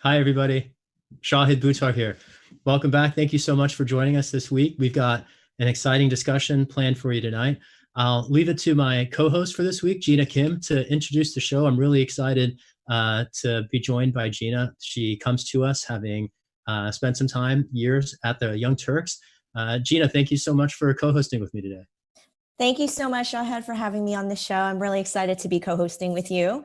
Hi, everybody. Shahid Buttar here. Welcome back. Thank you so much for joining us this week. We've got an exciting discussion planned for you tonight. I'll leave it to my co-host for this week, Gina Kim, to introduce the show. I'm really excited to be joined by Gina. She comes to us having spent some years at the Young Turks. Gina, thank you so much for co-hosting with me today. Thank you so much, Shahid, for having me on the show. I'm really excited to be co-hosting with you.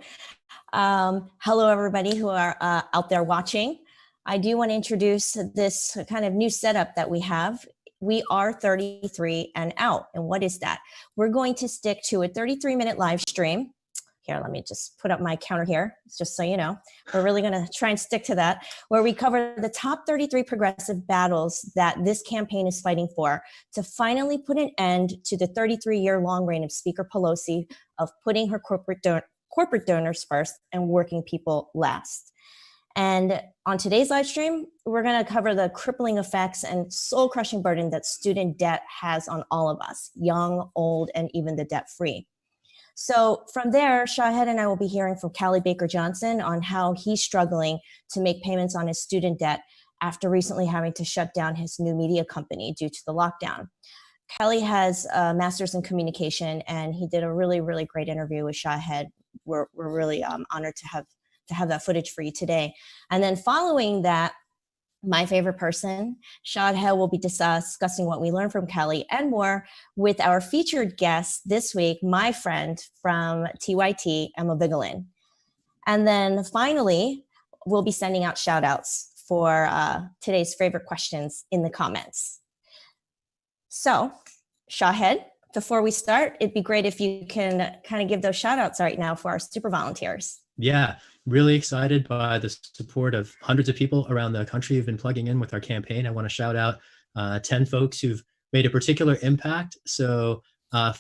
Hello, everybody who are out there watching. I do want to introduce this kind of new setup that we have. We are 33 and out. And what is that? We're going to stick to a 33-minute live stream. Here, let me just put up my counter here, just so you know. We're really going to try and stick to that, where we cover the top 33 progressive battles that this campaign is fighting for to finally put an end to the 33-year-long reign of Speaker Pelosi of putting her corporate donors first and working people last. And on today's live stream, we're going to cover the crippling effects and soul-crushing burden that student debt has on all of us, young, old, and even the debt-free. So from there, Shahid and I will be hearing from Callie Baker Johnson on how he's struggling to make payments on his student debt after recently having to shut down his new media company due to the lockdown. Kelly has a master's in communication, and he did a really, really great interview with Shahid. We're really honored to have that footage for you today. And then following that, my favorite person, Shahid, will be discussing what we learned from Kelly and more with our featured guest this week, my friend from TYT, Emma Vigeland. And then finally, we'll be sending out shout outs for today's favorite questions in the comments. So, Shahid, before we start, it'd be great if you can kind of give those shout outs right now for our super volunteers. Yeah, really excited by the support of hundreds of people around the country who've been plugging in with our campaign. I want to shout out 10 folks who've made a particular impact. So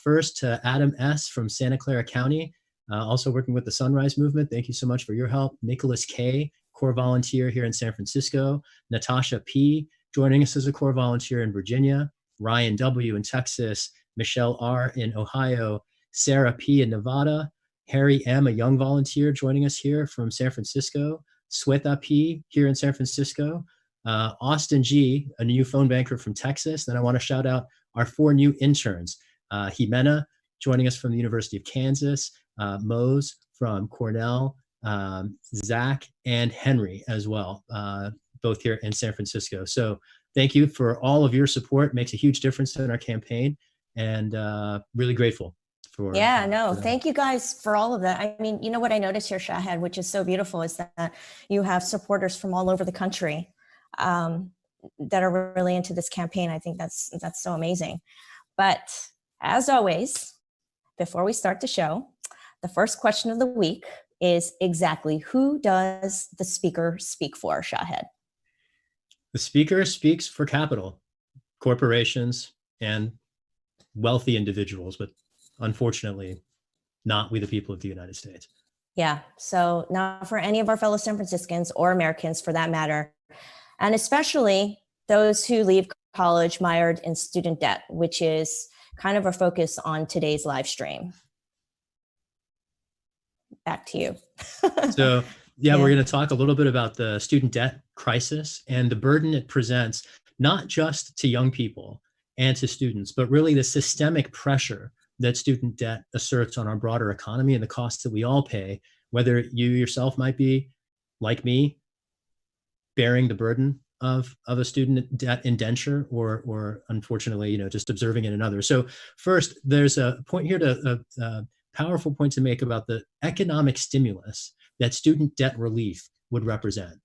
first to Adam S. from Santa Clara County, also working with the Sunrise Movement. Thank you so much for your help. Nicholas K., core volunteer here in San Francisco. Natasha P., joining us as a core volunteer in Virginia. Ryan W. in Texas. Michelle R. in Ohio. Sarah P. in Nevada. Harry M., a young volunteer joining us here from San Francisco. Swetha P. here in San Francisco. Austin G., a new phone banker from Texas. Then I want to shout out our 4 new interns. Jimena, joining us from the University of Kansas. Mose from Cornell. Zach and Henry as well, both here in San Francisco. So thank you for all of your support. It makes a huge difference in our campaign, and really grateful. Thank you guys for all of that. I mean, you know what I noticed here, Shahid, which is so beautiful, is that you have supporters from all over the country that are really into this campaign. I think that's so amazing. But as always, before we start the show, the first question of the week is exactly who does the speaker speak for, Shahid? The speaker speaks for capital, corporations, and wealthy individuals, but unfortunately, not we the people of the United States. Yeah, so not for any of our fellow San Franciscans or Americans for that matter, and especially those who leave college mired in student debt, which is kind of our focus on today's live stream. Back to you. So yeah, we're going to talk a little bit about the student debt crisis and the burden it presents, not just to young people and to students, but really the systemic pressure that student debt asserts on our broader economy and the costs that we all pay, whether you yourself might be, like me, bearing the burden of a student debt indenture or unfortunately, just observing it in others. So first, there's a point here a powerful point to make about the economic stimulus that student debt relief would represent.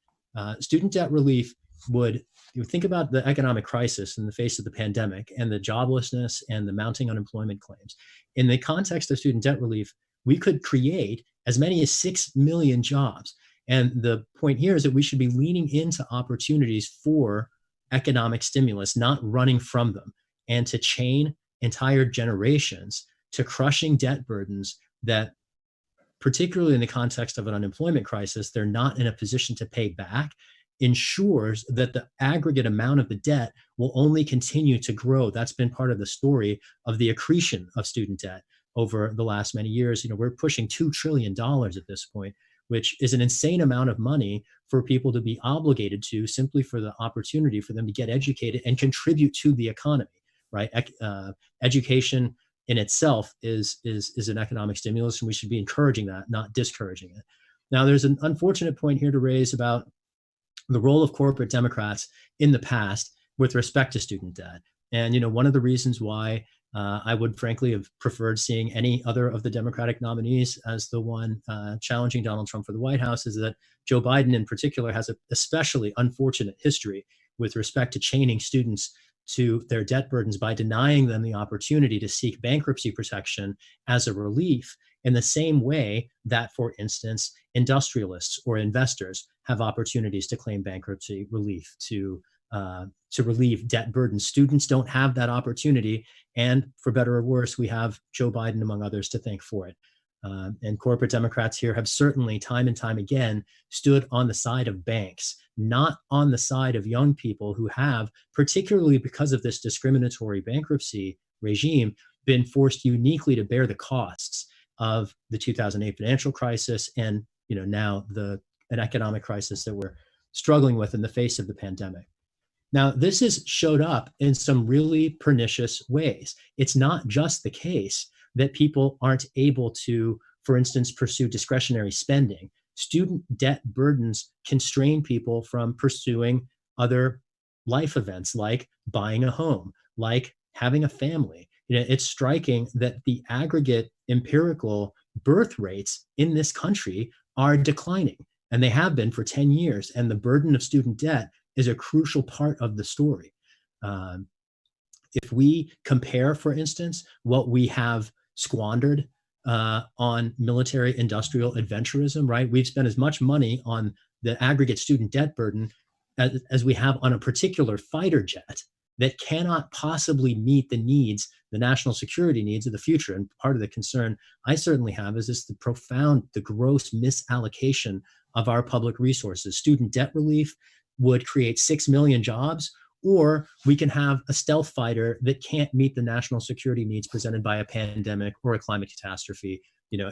Student debt relief would, you think about the economic crisis in the face of the pandemic and the joblessness and the mounting unemployment claims. In the context of student debt relief, we could create as many as 6 million jobs. And the point here is that we should be leaning into opportunities for economic stimulus, not running from them, and to chain entire generations to crushing debt burdens that, particularly in the context of an unemployment crisis, they're not in a position to pay back, ensures that the aggregate amount of the debt will only continue to grow. That's been part of the story of the accretion of student debt over the last many years. We're pushing $2 trillion at this point, which is an insane amount of money for people to be obligated to simply for the opportunity for them to get educated and contribute to the economy, right? Education in itself is an economic stimulus, and we should be encouraging that, not discouraging it. Now, there's an unfortunate point here to raise about the role of corporate Democrats in the past with respect to student debt. And, one of the reasons why I would frankly have preferred seeing any other of the Democratic nominees as the one challenging Donald Trump for the White House is that Joe Biden in particular has an especially unfortunate history with respect to chaining students to their debt burdens by denying them the opportunity to seek bankruptcy protection as a relief in the same way that, for instance, industrialists or investors have opportunities to claim bankruptcy relief to relieve debt burdens. Students don't have that opportunity, and for better or worse, we have Joe Biden, among others, to thank for it. And corporate Democrats here have certainly, time and time again, stood on the side of banks, not on the side of young people who have, particularly because of this discriminatory bankruptcy regime, been forced uniquely to bear the costs of the 2008 financial crisis and now an economic crisis that we're struggling with in the face of the pandemic. Now, this has showed up in some really pernicious ways. It's not just the case that people aren't able to, for instance, pursue discretionary spending. Student debt burdens constrain people from pursuing other life events like buying a home, like having a family. It's striking that the aggregate empirical birth rates in this country are declining, and they have been for 10 years. And the burden of student debt is a crucial part of the story. Um, if we compare, for instance, what we have squandered on military industrial adventurism, right? We've spent as much money on the aggregate student debt burden as we have on a particular fighter jet that cannot possibly meet the needs, the national security needs of the future. And part of the concern I certainly have is this the gross misallocation of our public resources. Student debt relief would create 6 million jobs, or we can have a stealth fighter that can't meet the national security needs presented by a pandemic or a climate catastrophe,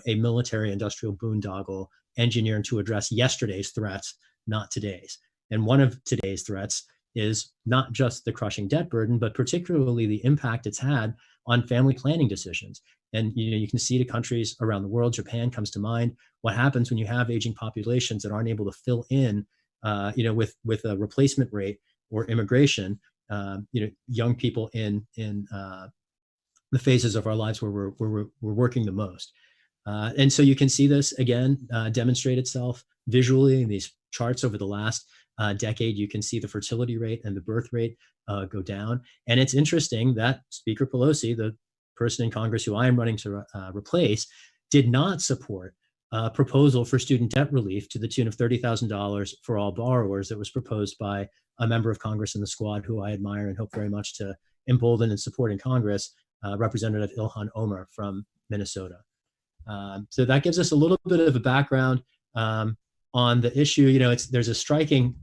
a military industrial boondoggle engineered to address yesterday's threats, not today's. And one of today's threats is not just the crushing debt burden, but particularly the impact it's had on family planning decisions. And you can see to countries around the world, Japan comes to mind, what happens when you have aging populations that aren't able to fill in, with a replacement rate or immigration, young people in the phases of our lives where we're working the most. And so you can see this again demonstrate itself visually in these charts over the last decade. You can see the fertility rate and the birth rate go down. And it's interesting that Speaker Pelosi, the person in Congress who I am running to replace, did not support a proposal for student debt relief to the tune of $30,000 for all borrowers that was proposed by a member of Congress in the squad who I admire and hope very much to embolden and support in Congress, Representative Ilhan Omar from Minnesota. So that gives us a little bit of a background on the issue. There's a striking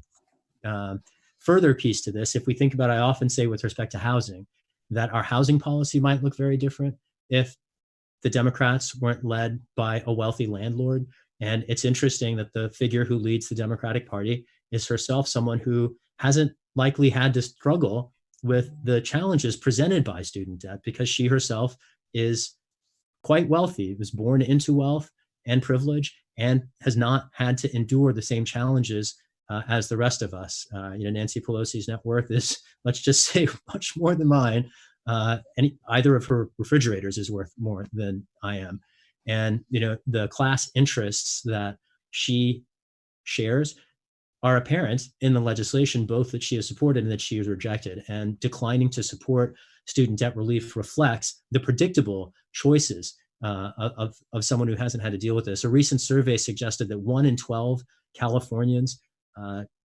further piece to this. If we think about, I often say with respect to housing, that our housing policy might look very different if the Democrats weren't led by a wealthy landlord. And it's interesting that the figure who leads the Democratic Party is herself someone who hasn't likely had to struggle with the challenges presented by student debt because she herself is quite wealthy, was born into wealth and privilege, and has not had to endure the same challenges as the rest of us. Nancy Pelosi's net worth is, let's just say, much more than mine. And either of her refrigerators is worth more than I am. And, the class interests that she shares are apparent in the legislation, both that she has supported and that she has rejected. And declining to support student debt relief reflects the predictable choices of someone who hasn't had to deal with this. A recent survey suggested that 1 in 12 Californians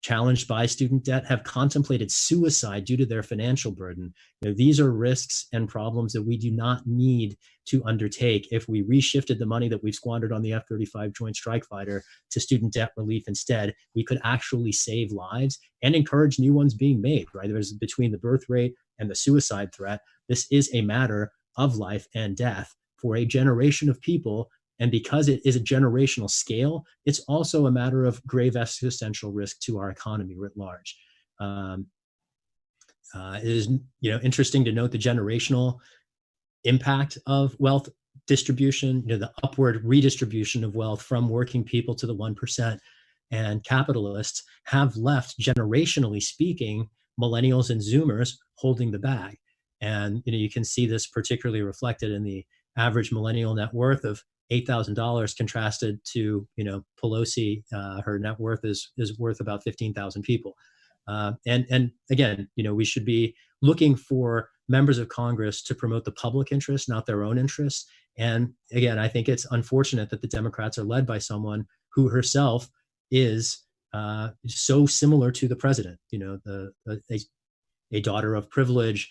challenged by student debt have contemplated suicide due to their financial burden. These are risks and problems that we do not need to undertake if we reshifted the money that we've squandered on the F-35 Joint Strike Fighter to student debt relief instead. We could actually save lives and encourage new ones being made, right? There's between the birth rate and the suicide threat. This is a matter of life and death for a generation of people. And because it is a generational scale, it's also a matter of grave existential risk to our economy writ large. It is, interesting to note the generational impact of wealth distribution, the upward redistribution of wealth from working people to the 1%. And capitalists have left, generationally speaking, millennials and Zoomers holding the bag. And you can see this particularly reflected in the average millennial net worth of $8,000 contrasted to, Pelosi, her net worth is worth about 15,000 people. And again, we should be looking for members of Congress to promote the public interest, not their own interests. And again, I think it's unfortunate that the Democrats are led by someone who herself is so similar to the president, a daughter of privilege,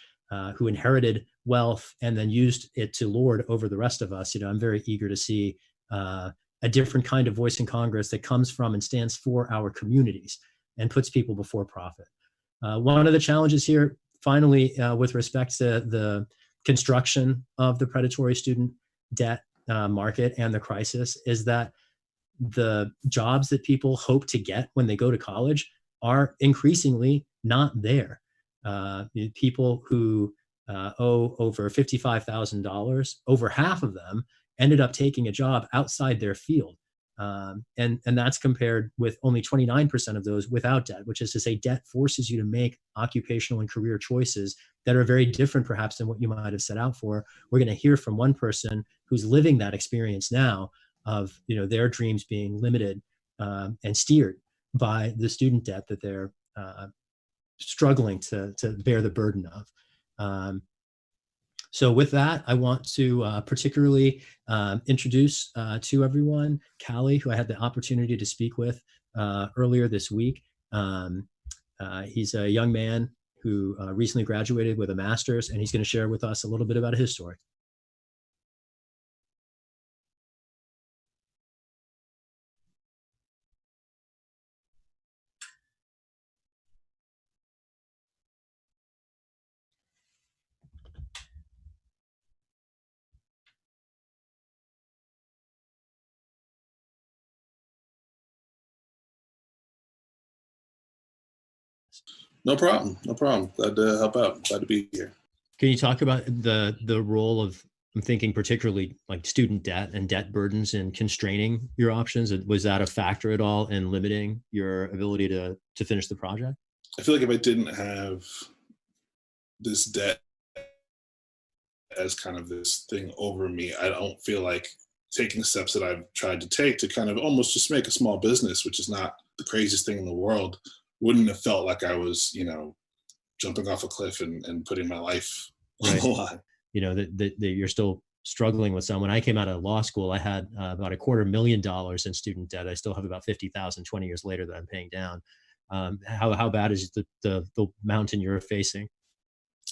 who inherited wealth and then used it to lord over the rest of us. I'm very eager to see a different kind of voice in Congress that comes from and stands for our communities and puts people before profit. One of the challenges here, finally, with respect to the construction of the predatory student debt market and the crisis, is that the jobs that people hope to get when they go to college are increasingly not there. People who owe over $55,000, over half of them ended up taking a job outside their field. And that's compared with only 29% of those without debt, which is to say debt forces you to make occupational and career choices that are very different perhaps than what you might have set out for. We're going to hear from one person who's living that experience now of their dreams being limited and steered by the student debt that they're struggling to bear the burden of. So with that, I want to particularly introduce to everyone Callie, who I had the opportunity to speak with earlier this week. He's a young man who recently graduated with a master's, and he's going to share with us a little bit about his story. No problem. No problem. Glad to help out. Glad to be here. Can you talk about the role of, I'm thinking particularly like student debt and debt burdens in constraining your options? Was that a factor at all in limiting your ability to finish the project? I feel like if I didn't have this debt as kind of this thing over me, I don't feel like taking steps that I've tried to take to kind of almost just make a small business, which is not the craziest thing in the world, wouldn't have felt like I was, jumping off a cliff and putting my life on the line. That you're still struggling with some. When I came out of law school, I had about $250,000 in student debt. I still have about 50,000 20 years later that I'm paying down. How bad is the mountain you're facing?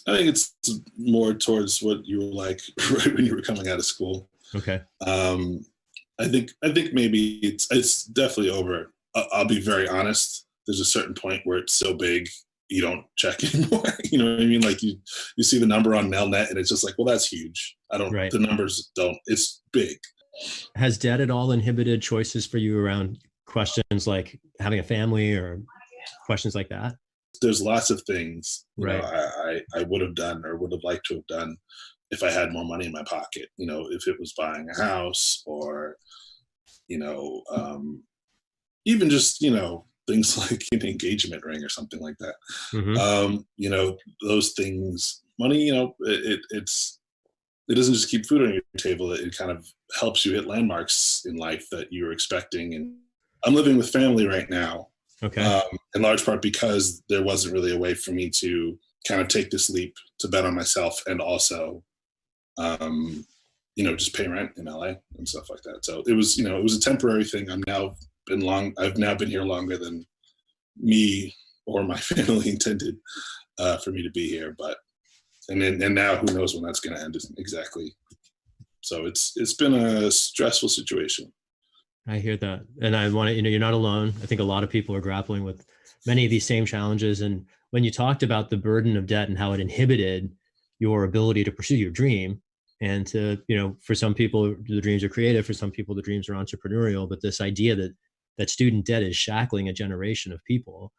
I think it's more towards what you were like right when you were coming out of school. Okay. I think maybe it's definitely over. I'll be very honest. There's a certain point where it's so big you don't check anymore. You know what I mean? Like you see the number on Nelnet and it's just like, well, that's huge. The numbers don't. It's big. Has debt at all inhibited choices for you around questions like having a family or questions like that? There's lots of things I would have done or would have liked to have done if I had more money in my pocket. If it was buying a house or, even just, things like an engagement ring or something like that. Mm-hmm. Those things, money, it doesn't just keep food on your table. It kind of helps you hit landmarks in life that you're expecting. And I'm living with family right now. Okay. In large part because there wasn't really a way for me to kind of take this leap to bet on myself and also, just pay rent in LA and stuff like that. So it was a temporary thing. I've now been here longer than me or my family intended for me to be here. But and now who knows when that's going to end exactly. So it's been a stressful situation. I hear that. And I want to, you're not alone. I think a lot of people are grappling with many of these same challenges. And when you talked about the burden of debt and how it inhibited your ability to pursue your dream and to, for some people, the dreams are creative, for some people, the dreams are entrepreneurial, but this idea that student debt is shackling a generation of people.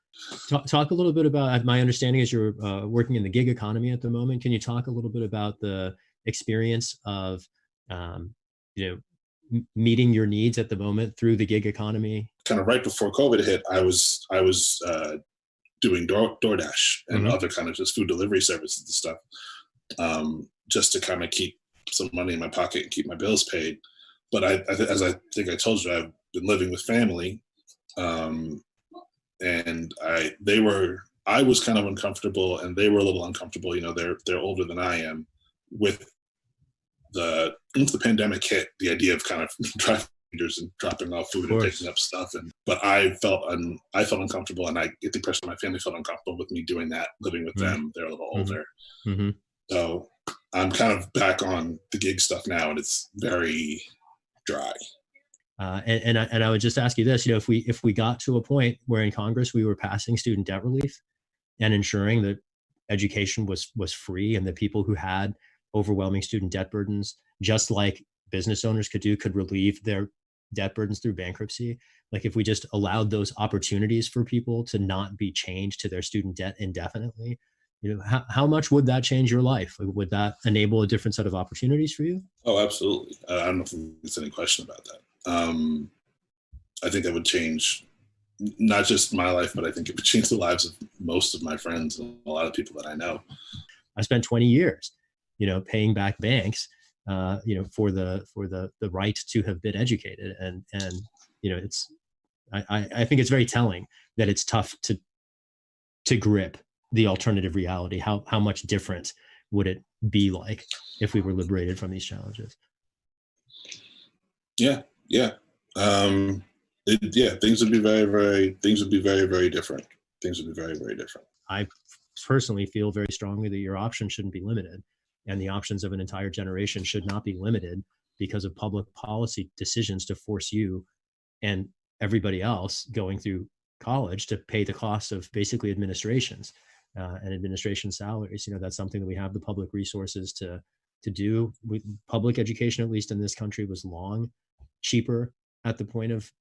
Talk a little bit about, my understanding is you're working in the gig economy at the moment. Can you talk a little bit about the experience of, meeting your needs at the moment through the gig economy? Kind of right before COVID hit, I was doing DoorDash and other kind of just food delivery services and stuff, just to kind of keep some money in my pocket and keep my bills paid. But as I think I told you, I've been living with family, and I was kind of uncomfortable, and they were a little uncomfortable. They're older than I am. Once the pandemic hit, the idea of kind of driving and dropping off food and picking up stuff, but I felt uncomfortable, and I think the rest of my family felt uncomfortable with me doing that, living with them. They're a little older, so I'm kind of back on the gig stuff now, and it's very dry. And I would just ask you this: if we got to a point where in Congress we were passing student debt relief and ensuring that education was free, and that people who had overwhelming student debt burdens, just like business owners could relieve their debt burdens through bankruptcy, like if we just allowed those opportunities for people to not be chained to their student debt indefinitely, how much would that change your life? Like, would that enable a different set of opportunities for you? Oh, absolutely. I don't think there's any question about that. I think that would change not just my life, but I think it would change the lives of most of my friends and a lot of people that I know. I spent 20 years, paying back banks, for the right to have been educated. And I think it's very telling that it's tough to grip the alternative reality. How much different would it be like if we were liberated from these challenges? Yeah. Things would be very, very different. Things would be very, very different. I personally feel very strongly that your options shouldn't be limited, and the options of an entire generation should not be limited because of public policy decisions to force you and everybody else going through college to pay the cost of basically administrations and administration salaries. That's something that we have the public resources to do. Public education, at least in this country, was long cheaper at the point of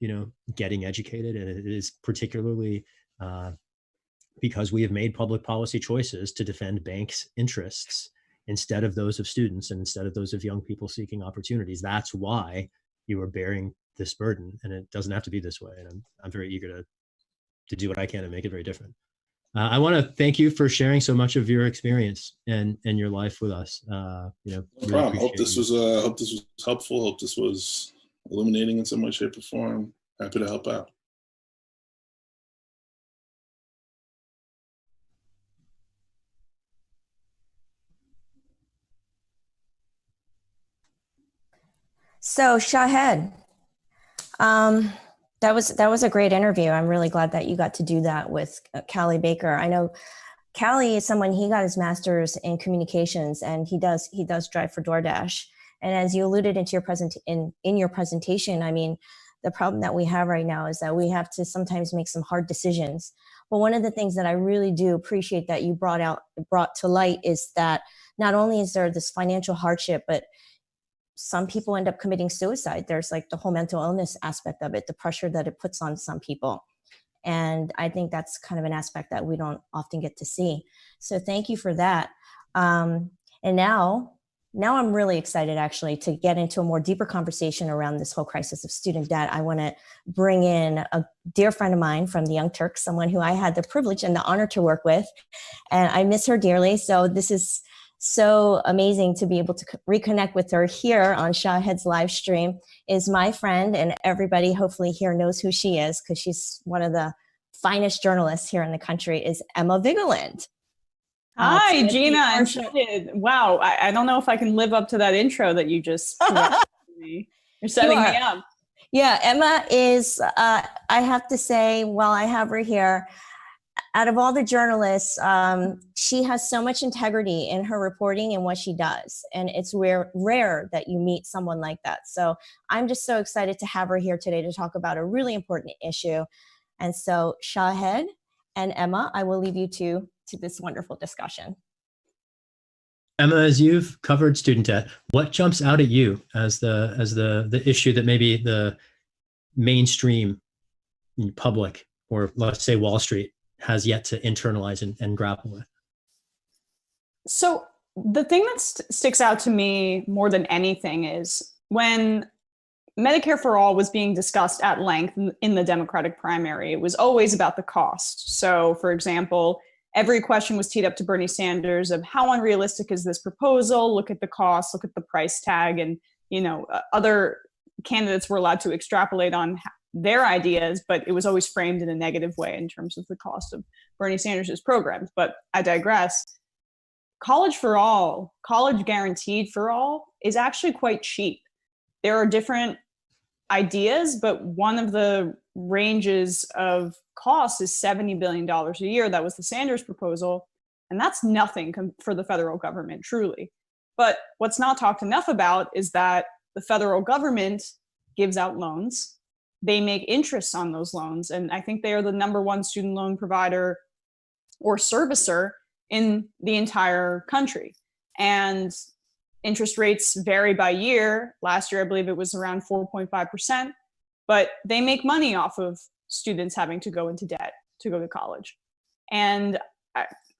getting educated, and it is particularly because we have made public policy choices to defend banks' interests instead of those of students and instead of those of young people seeking opportunities. That's why you are bearing this burden, and it doesn't have to be this way. And I'm very eager to do what I can to make it very different. I want to thank you for sharing so much of your experience and your life with us. No problem. Hope this was helpful. Hope this was illuminating in some way, shape, or form. Happy to help out. So Shahed, that was a great interview. I'm really glad that you got to do that with Callie Baker. I know Callie is someone, he got his master's in communications, and he does drive for DoorDash. And as you alluded into in your presentation, I mean, the problem that we have right now is that we have to sometimes make some hard decisions. But one of the things that I really do appreciate that you brought to light is that not only is there this financial hardship, but some people end up committing suicide. There's like the whole mental illness aspect of it, the pressure that it puts on some people. And I think that's kind of an aspect that we don't often get to see. So thank you for that. And now I'm really excited actually to get into a more deeper conversation around this whole crisis of student debt. I want to bring in a dear friend of mine from the Young Turks, someone who I had the privilege and the honor to work with, and I miss her dearly. So this is so amazing to be able to reconnect with her here on Shahed's live stream. Is my friend, and everybody hopefully here knows who she is because she's one of the finest journalists here in the country, is Emma Vigeland. Hi, Gina. I'm excited. Wow. I don't know if I can live up to that intro that you just provided to me. You're setting me up. Yeah, Emma is, I have to say, while I have her here, out of all the journalists, she has so much integrity in her reporting and what she does. And it's rare that you meet someone like that. So I'm just so excited to have her here today to talk about a really important issue. And so Shahed and Emma, I will leave you to this wonderful discussion. Emma, as you've covered student debt, what jumps out at you as the issue that maybe the mainstream public, or let's say Wall Street, has yet to internalize and grapple with? So the thing that sticks out to me more than anything is when Medicare for All was being discussed at length in the Democratic primary, it was always about the cost. So, for example, every question was teed up to Bernie Sanders of how unrealistic is this proposal? Look at the cost, look at the price tag. And, other candidates were allowed to extrapolate on their ideas, but it was always framed in a negative way in terms of the cost of Bernie Sanders' programs. But I digress. College for all, college guaranteed for all, is actually quite cheap. There are different ideas, but one of the ranges of costs is $70 billion a year. That was the Sanders proposal. And that's nothing for the federal government, truly. But what's not talked enough about is that the federal government gives out loans. They make interest on those loans. And I think they are the #1 student loan provider or servicer in the entire country. And interest rates vary by year. Last year, I believe it was around 4.5%. but they make money off of students having to go into debt to go to college. And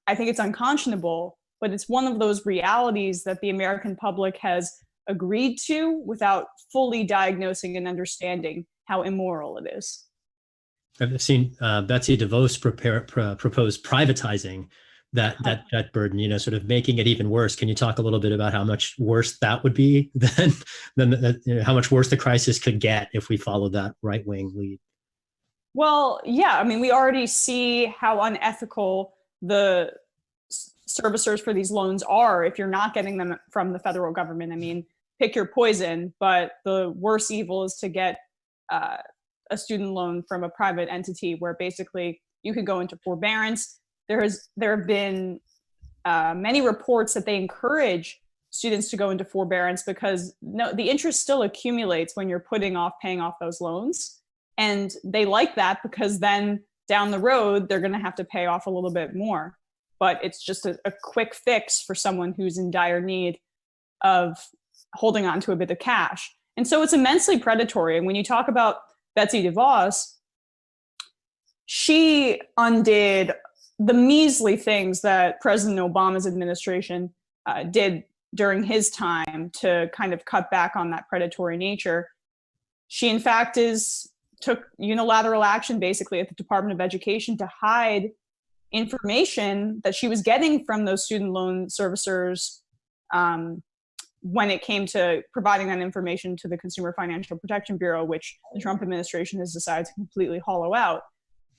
I think it's unconscionable, but it's one of those realities that the American public has agreed to without fully diagnosing and understanding how immoral it is. I've seen Betsy DeVos propose privatizing that burden, sort of making it even worse. Can you talk a little bit about how much worse that would be than how much worse the crisis could get if we followed that right-wing lead? Well, yeah, I mean, we already see how unethical the servicers for these loans are if you're not getting them from the federal government. I mean, pick your poison, but the worst evil is to get a student loan from a private entity where basically you could go into forbearance. There have been many reports that they encourage students to go into forbearance because the interest still accumulates when you're paying off those loans. And they like that because then down the road, they're going to have to pay off a little bit more. But it's just a quick fix for someone who's in dire need of holding on to a bit of cash. And so it's immensely predatory. And when you talk about Betsy DeVos, she undid the measly things that President Obama's administration did during his time to kind of cut back on that predatory nature. She, in fact, took unilateral action basically at the Department of Education to hide information that she was getting from those student loan servicers when it came to providing that information to the Consumer Financial Protection Bureau, which the Trump administration has decided to completely hollow out.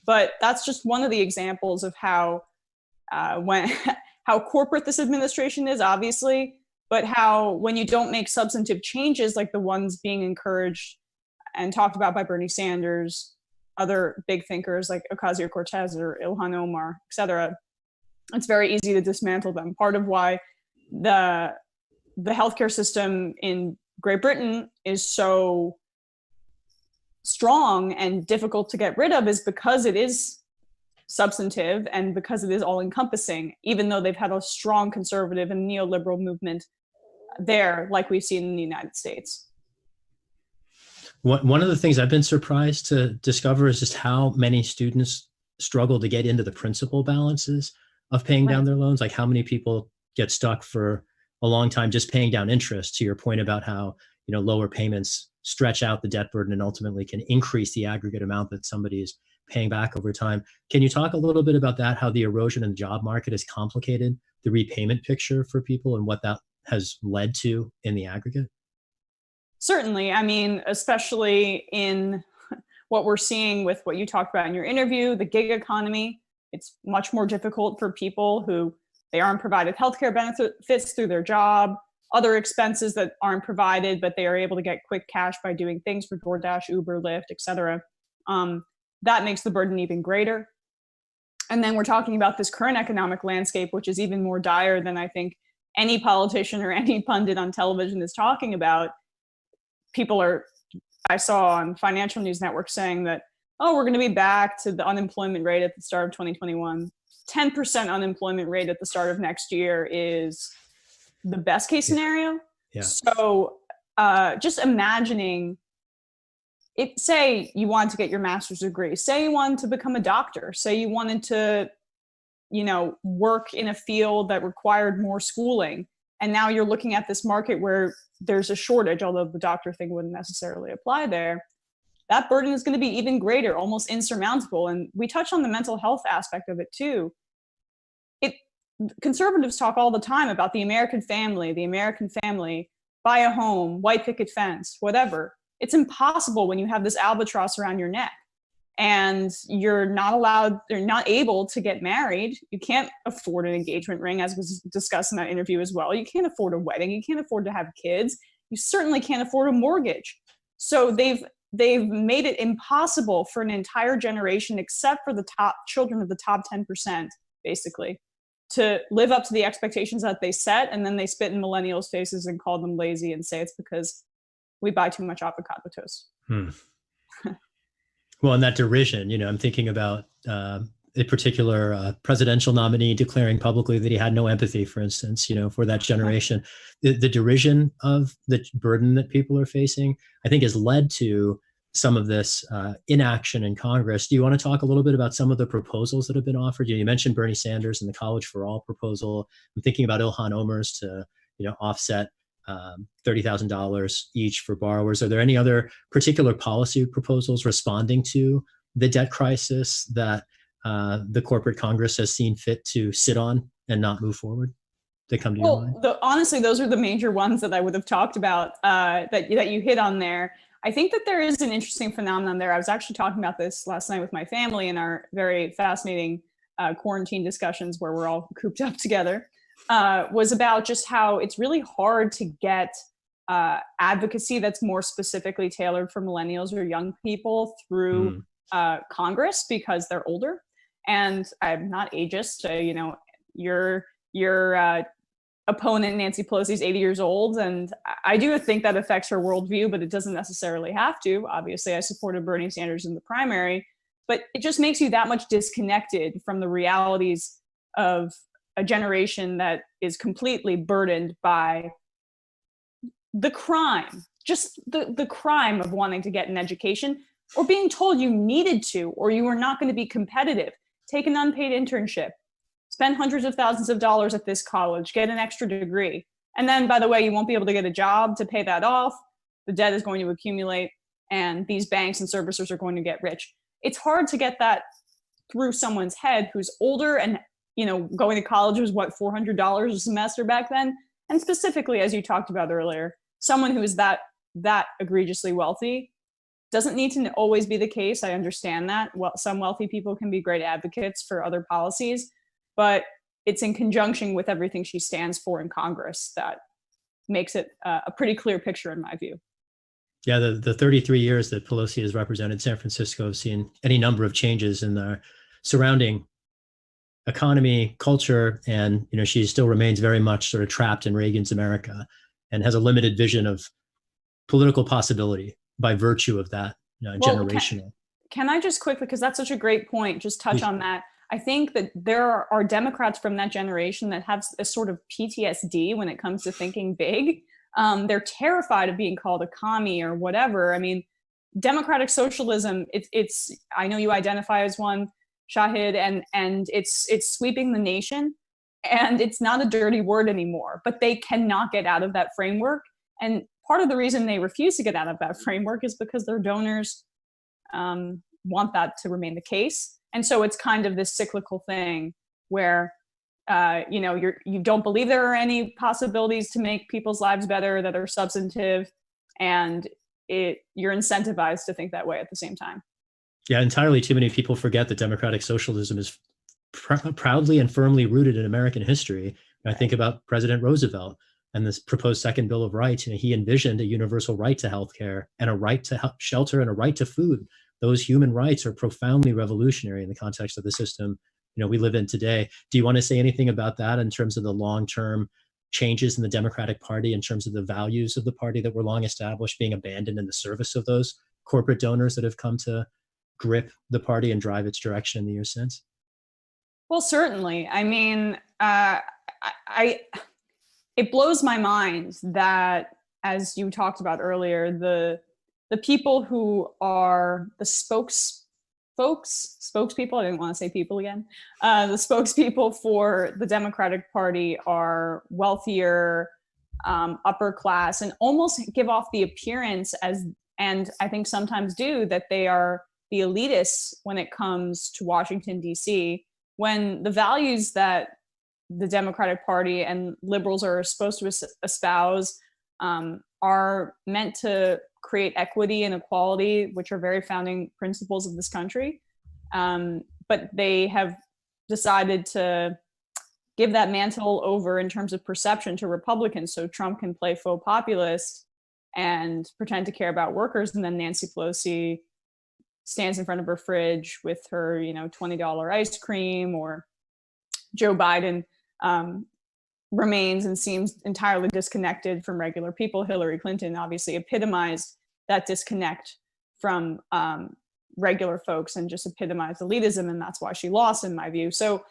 But that's just one of the examples of how corporate this administration is, obviously, but how when you don't make substantive changes like the ones being encouraged and talked about by Bernie Sanders, other big thinkers like Ocasio-Cortez or Ilhan Omar, et cetera, it's very easy to dismantle them. Part of why the healthcare system in Great Britain is so strong and difficult to get rid of is because it is substantive and because it is all-encompassing, even though they've had a strong conservative and neoliberal movement there, like we've seen in the United States. One of the things I've been surprised to discover is just how many students struggle to get into the principal balances of paying down their loans. Like how many people get stuck for a long time just paying down interest, to your point about how lower payments stretch out the debt burden and ultimately can increase the aggregate amount that somebody is paying back over time. Can you talk a little bit about that, how the erosion in the job market has complicated the repayment picture for people and what that has led to in the aggregate? Certainly. I mean, especially in what we're seeing with what you talked about in your interview, the gig economy, it's much more difficult for people who they aren't provided healthcare benefits through their job, other expenses that aren't provided, but they are able to get quick cash by doing things for DoorDash, Uber, Lyft, et cetera. That makes the burden even greater. And then we're talking about this current economic landscape, which is even more dire than I think any politician or any pundit on television is talking about. I saw on Financial News Network saying that, we're going to be back to the unemployment rate at the start of 2021. 10% unemployment rate at the start of next year is the best case scenario. Yeah. So just imagining, say you wanted to get your master's degree, say you wanted to become a doctor, say you wanted to, work in a field that required more schooling. And now you're looking at this market where there's a shortage, although the doctor thing wouldn't necessarily apply there. That burden is going to be even greater, almost insurmountable. And we touch on the mental health aspect of it too. Conservatives talk all the time about the American family, buy a home, white picket fence, whatever. It's impossible when you have this albatross around your neck and you're not able to get married. You can't afford an engagement ring, as was discussed in that interview as well. You can't afford a wedding. You can't afford to have kids. You certainly can't afford a mortgage. So they've made it impossible for an entire generation, except for the top children of the top 10%, basically, to live up to the expectations that they set. And then they spit in millennials' faces and call them lazy and say it's because we buy too much avocado toast. Well, and that derision, I'm thinking about a particular presidential nominee declaring publicly that he had no empathy, for instance, for that generation. The derision of the burden that people are facing, I think, has led to some of this inaction in Congress. Do you want to talk a little bit about some of the proposals that have been offered? You mentioned Bernie Sanders and the College for All proposal. I'm thinking about Ilhan Omer's to offset $30,000 each for borrowers. Are there any other particular policy proposals responding to the debt crisis that the corporate Congress has seen fit to sit on and not move forward that come to your mind? Honestly, those are the major ones that I would have talked about that you hit on there. I think that there is an interesting phenomenon there. I was actually talking about this last night with my family in our very fascinating quarantine discussions where we're all cooped up together, was about just how it's really hard to get advocacy that's more specifically tailored for millennials or young people through Congress because they're older. And I'm not ageist. Your opponent, Nancy Pelosi, is 80 years old. And I do think that affects her worldview, but it doesn't necessarily have to. Obviously, I supported Bernie Sanders in the primary, but it just makes you that much disconnected from the realities of a generation that is completely burdened by the crime, just the crime of wanting to get an education or being told you needed to, or you were not going to be competitive. Take an unpaid internship. Spend hundreds of thousands of dollars at this college, get an extra degree. And then, by the way, you won't be able to get a job to pay that off. The debt is going to accumulate and these banks and servicers are going to get rich. It's hard to get that through someone's head who's older and, going to college was what, $400 a semester back then? And specifically, as you talked about earlier, someone who is that egregiously wealthy doesn't need to always be the case. I understand that. Well, some wealthy people can be great advocates for other policies, but it's in conjunction with everything she stands for in Congress that makes it a pretty clear picture in my view. Yeah, the 33 years that Pelosi has represented San Francisco have seen any number of changes in the surrounding economy, culture, and she still remains very much sort of trapped in Reagan's America and has a limited vision of political possibility by virtue of that generational. Can I just quickly, because that's such a great point, just touch on that. I think that there are Democrats from that generation that have a sort of PTSD when it comes to thinking big. They're terrified of being called a commie or whatever. I mean, democratic socialism, it's I know you identify as one, Shahid, and it's sweeping the nation, and it's not a dirty word anymore, but they cannot get out of that framework. And part of the reason they refuse to get out of that framework is because their donors want that to remain the case. And so it's kind of this cyclical thing where, you don't believe there are any possibilities to make people's lives better that are substantive, and you're incentivized to think that way at the same time. Yeah, entirely too many people forget that democratic socialism is proudly and firmly rooted in American history. I think about President Roosevelt and this proposed Second Bill of Rights. He envisioned a universal right to healthcare and a right to shelter and a right to food. Those human rights are profoundly revolutionary in the context of the system we live in today. Do you want to say anything about that in terms of the long-term changes in the Democratic Party, in terms of the values of the party that were long established being abandoned in the service of those corporate donors that have come to grip the party and drive its direction in the years since? Well, certainly. I mean, it blows my mind that, as you talked about earlier, the people who are the spokespeople, I didn't want to say people again, the spokespeople for the Democratic Party are wealthier, upper class, and almost give off the appearance and I think sometimes do, that they are the elitists when it comes to Washington, D.C., when the values that the Democratic Party and liberals are supposed to espouse are meant to create equity and equality, which are very founding principles of this country. But they have decided to give that mantle over in terms of perception to Republicans, so Trump can play faux populist and pretend to care about workers, and then Nancy Pelosi stands in front of her fridge with her, $20 ice cream, or Joe Biden remains and seems entirely disconnected from regular people. Hillary Clinton obviously epitomized that disconnect from regular folks and just epitomized elitism, and that's why she lost, in my view. So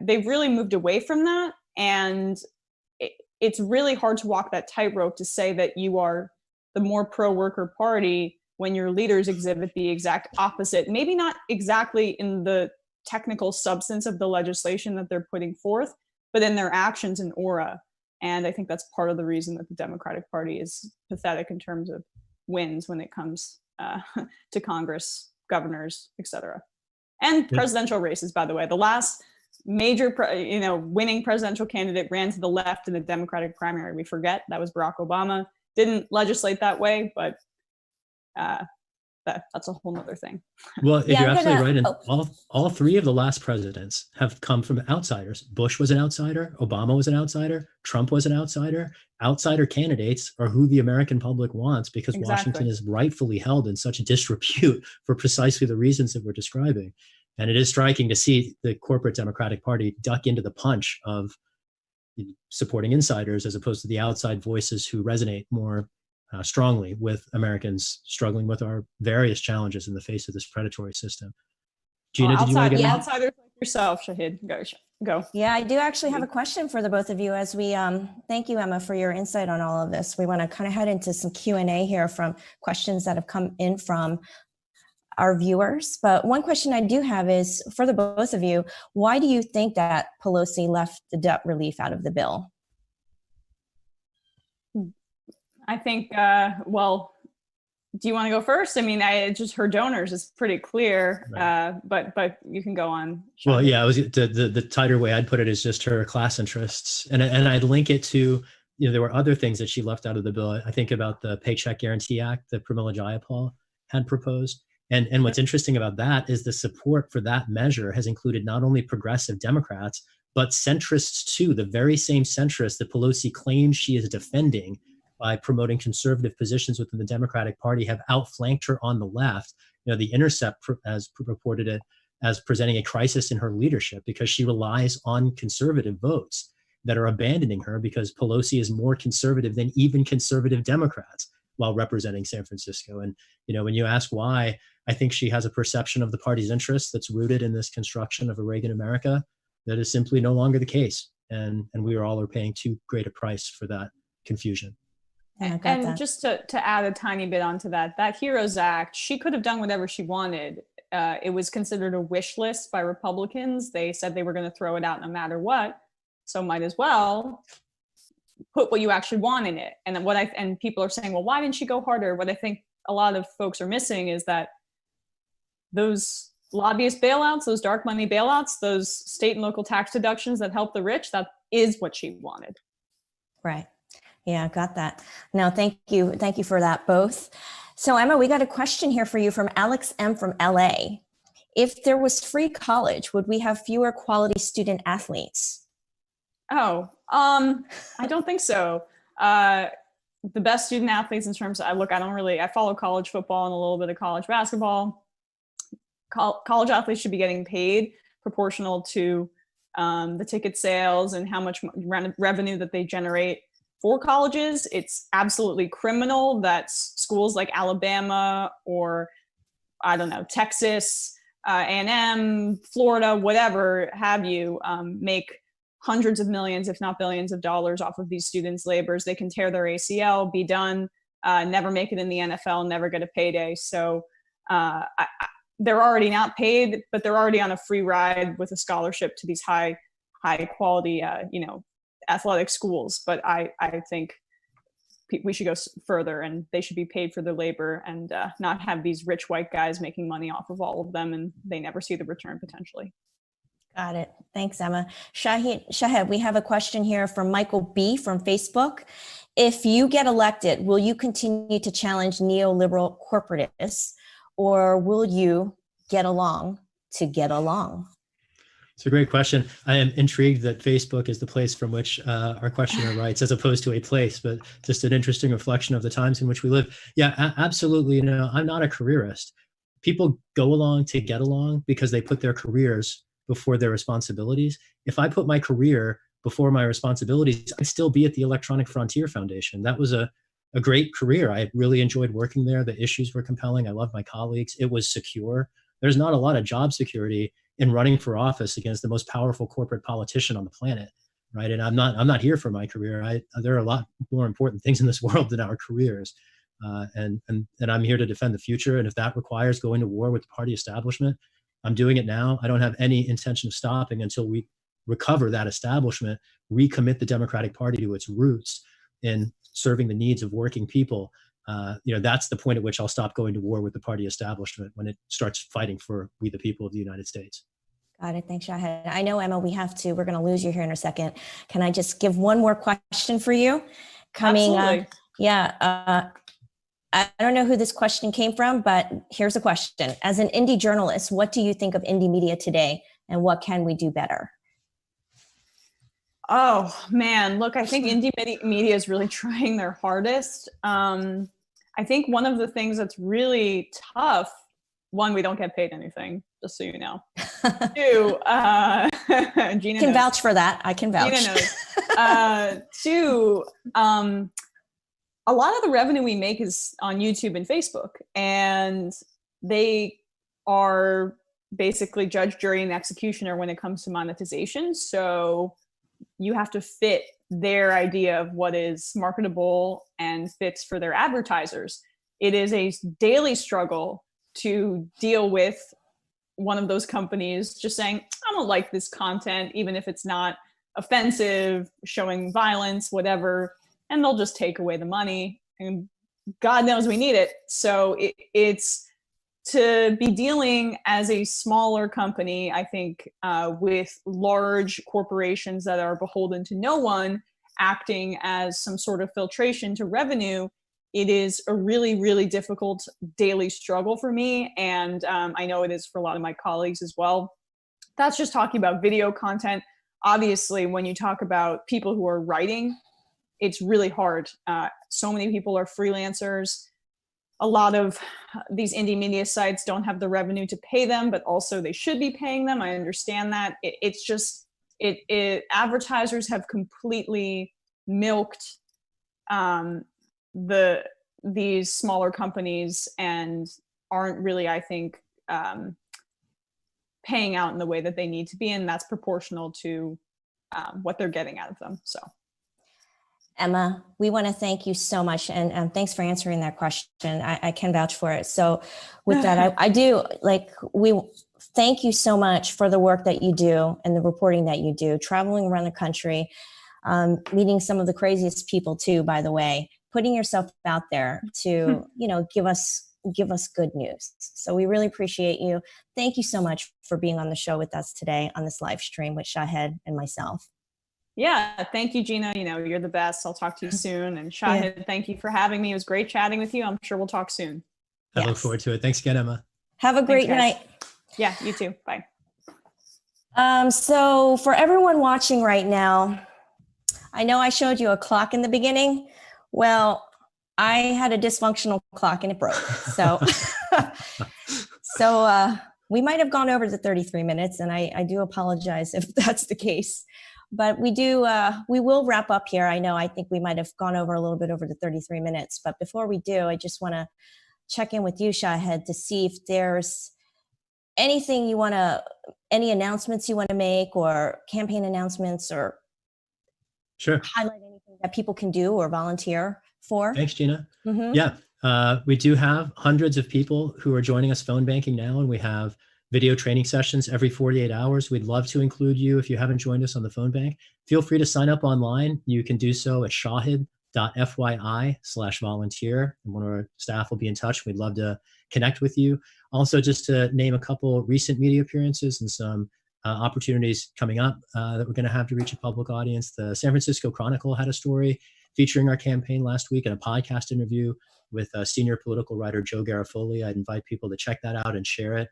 they've really moved away from that, and it's really hard to walk that tightrope to say that you are the more pro-worker party when your leaders exhibit the exact opposite, maybe not exactly in the technical substance of the legislation that they're putting forth, but in their actions and aura. And I think that's part of the reason that the Democratic Party is pathetic in terms of wins when it comes to Congress, governors, etc. And presidential races, by the way. The last major, winning presidential candidate ran to the left in the Democratic primary. We forget that was Barack Obama. Didn't legislate that way, but that's a whole nother thing. Well, if you're absolutely right, and all three of the last presidents have come from outsiders. Bush was an outsider, Obama was an outsider, Trump was an outsider. Outsider candidates are who the American public wants, because Washington is rightfully held in such disrepute for precisely the reasons that we're describing. And it is striking to see the corporate Democratic Party duck into the punch of supporting insiders as opposed to the outside voices who resonate more strongly with Americans struggling with our various challenges in the face of this predatory system. Gina, did you want to get outsiders like yourself, Shahid? Go. Yeah, I do actually have a question for the both of you as we thank you, Emma, for your insight on all of this. We want to kind of head into some Q&A here from questions that have come in from our viewers. But one question I do have is for the both of you, why do you think that Pelosi left the debt relief out of the bill? I think, well, do you want to go first? I mean, just her donors is pretty clear, right. But you can go on. Sean. Well, yeah, the tighter way I'd put it is just her class interests, and I'd link it to, there were other things that she left out of the bill. I think about the Paycheck Guarantee Act that Pramila Jayapal had proposed, and what's interesting about that is the support for that measure has included not only progressive Democrats but centrists too, the very same centrists that Pelosi claims she is defending by promoting conservative positions within the Democratic Party have outflanked her on the left. The Intercept has reported it as presenting a crisis in her leadership because she relies on conservative votes that are abandoning her because Pelosi is more conservative than even conservative Democrats while representing San Francisco. And, when you ask why, I think she has a perception of the party's interests that's rooted in this construction of a Reagan America that is simply no longer the case. And we all are paying too great a price for that confusion. And just to add a tiny bit onto that HEROES Act, she could have done whatever she wanted. It was considered a wish list by Republicans. They said they were going to throw it out no matter what. So might as well put what you actually want in it. And and people are saying, well, why didn't she go harder? What I think a lot of folks are missing is that those lobbyist bailouts, those dark money bailouts, those state and local tax deductions that help the rich, that is what she wanted. Right. Yeah, got that. No, thank you. Thank you for that, both. So Emma, we got a question here for you from Alex M from LA. If there was free college, would we have fewer quality student athletes? Oh, I don't think so. The best student athletes in terms of, I follow college football and a little bit of college basketball. College athletes should be getting paid proportional to the ticket sales and how much revenue that they generate for colleges. It's absolutely criminal that schools like Alabama or, Texas, A&M, Florida, whatever have you, make hundreds of millions, if not billions of dollars off of these students' labors. They can tear their ACL, be done, never make it in the NFL, never get a payday. So they're already not paid, but they're already on a free ride with a scholarship to these high quality, athletic schools. But I think we should go further, and they should be paid for their labor and not have these rich white guys making money off of all of them, and they never see the return potentially. Got it. Thanks, Emma. Shahid, we have a question here from Michael B from Facebook. If you get elected, will you continue to challenge neoliberal corporatists, or will you get along to get along? It's a great question. I am intrigued that Facebook is the place from which our questioner writes, as opposed to a place, but just an interesting reflection of the times in which we live. Yeah, absolutely. I'm not a careerist. People go along to get along because they put their careers before their responsibilities. If I put my career before my responsibilities, I'd still be at the Electronic Frontier Foundation. That was a great career. I really enjoyed working there. The issues were compelling. I loved my colleagues. It was secure. There's not a lot of job security in running for office against the most powerful corporate politician on the planet, right? And I'm not here for my career. There are a lot more important things in this world than our careers. and I'm here to defend the future. And if that requires going to war with the party establishment, I'm doing it now. I don't have any intention of stopping until we recover that establishment, recommit the Democratic Party to its roots in serving the needs of working people. That's the point at which I'll stop going to war with the party establishment, when it starts fighting for we the people of the United States. Got it. Thanks, Shahed. I know, Emma, we're going to lose you here in a second. Can I just give one more question for you? Absolutely. I don't know who this question came from, but here's a question. As an indie journalist, what do you think of indie media today, and what can we do better? Oh, man. Look, I think indie media is really trying their hardest. I think one of the things that's really tough, one, we don't get paid anything, just so you know. Two, Gina can knows. vouch for that. I can vouch. Gina knows. Two, a lot of the revenue we make is on YouTube and Facebook, and they are basically judge, jury, and executioner when it comes to monetization. So you have to fit their idea of what is marketable and fits for their advertisers. It is a daily struggle to deal with one of those companies just saying, I don't like this content, even if it's not offensive, showing violence, whatever, and they'll just take away the money. And God knows we need it. So it's to be dealing as a smaller company, I think, with large corporations that are beholden to no one, acting as some sort of filtration to revenue. It is a really, really difficult daily struggle for me. And I know it is for a lot of my colleagues as well. That's just talking about video content. Obviously, when you talk about people who are writing, it's really hard. So many people are freelancers. A lot of these indie media sites don't have the revenue to pay them, but also they should be paying them. I understand that. It's just, advertisers have completely milked these smaller companies and aren't really, I think, paying out in the way that they need to be, and that's proportional to what they're getting out of them. So, Emma, we want to thank you so much, and thanks for answering that question. I can vouch for it. So, with that, we thank you so much for the work that you do and the reporting that you do, traveling around the country, meeting some of the craziest people too, by the way, putting yourself out there to, give us good news. So we really appreciate you. Thank you so much for being on the show with us today on this live stream with Shahed and myself. Yeah, thank you, Gina. You're the best. I'll talk to you soon. And Shahed, Thank you for having me. It was great chatting with you. I'm sure we'll talk soon. I look forward to it. Thanks again, Emma. Have a great night. Yeah, you too. Bye. So for everyone watching right now, I know I showed you a clock in the beginning. Well, I had a dysfunctional clock and it broke. So, we might have gone over the 33 minutes, and I do apologize if that's the case. But we will wrap up here. I think we might have gone over a little bit over the 33 minutes. But before we do, I just want to check in with you, Shahed, to see if there's anything any announcements you want to make, or campaign announcements, or sure, highlight anything that people can do or volunteer for. Thanks, Gina. Mm-hmm. Yeah, we do have hundreds of people who are joining us phone banking now, and we have video training sessions every 48 hours. We'd love to include you if you haven't joined us on the phone bank. Feel free to sign up online. You can do so at shahed.fyi/volunteer, and one of our staff will be in touch. We'd love to connect with you. Also, just to name a couple recent media appearances and some opportunities coming up that we're going to have to reach a public audience. The San Francisco Chronicle had a story featuring our campaign last week, and a podcast interview with senior political writer Joe Garofoli. I'd invite people to check that out and share it.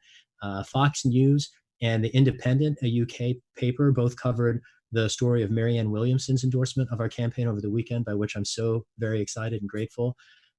Fox News and The Independent, a UK paper, both covered the story of Marianne Williamson's endorsement of our campaign over the weekend, by which I'm so very excited and grateful.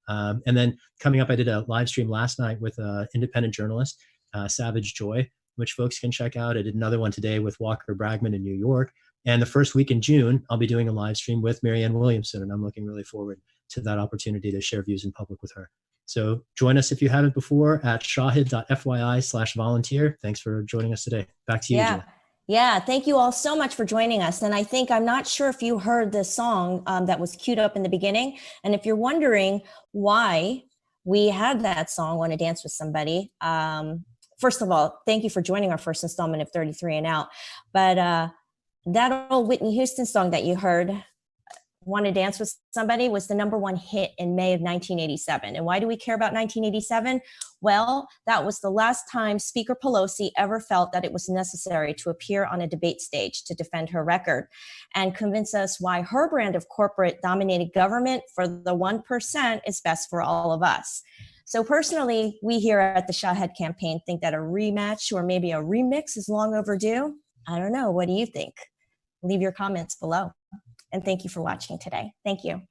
And then coming up, I did a live stream last night with an independent journalist, Savage Joy, which folks can check out. I did another one today with Walker Bragman in New York. And the first week in June, I'll be doing a live stream with Marianne Williamson, and I'm looking really forward to that opportunity to share views in public with her. So join us if you haven't before at shahed.fyi/volunteer. Thanks for joining us today. Back to you, Gina. Yeah, thank you all so much for joining us. And I'm not sure if you heard the song that was queued up in the beginning. And if you're wondering why we had that song, Want to Dance with Somebody, first of all, thank you for joining our first installment of 33 and Out. But that old Whitney Houston song that you heard, Want to Dance with Somebody, was the #1 hit in May of 1987. And why do we care about 1987? Well, that was the last time Speaker Pelosi ever felt that it was necessary to appear on a debate stage to defend her record and convince us why her brand of corporate dominated government for the 1% is best for all of us. So personally, we here at the Shawhead campaign think that a rematch or maybe a remix is long overdue. I don't know. What do you think? Leave your comments below. And thank you for watching today. Thank you.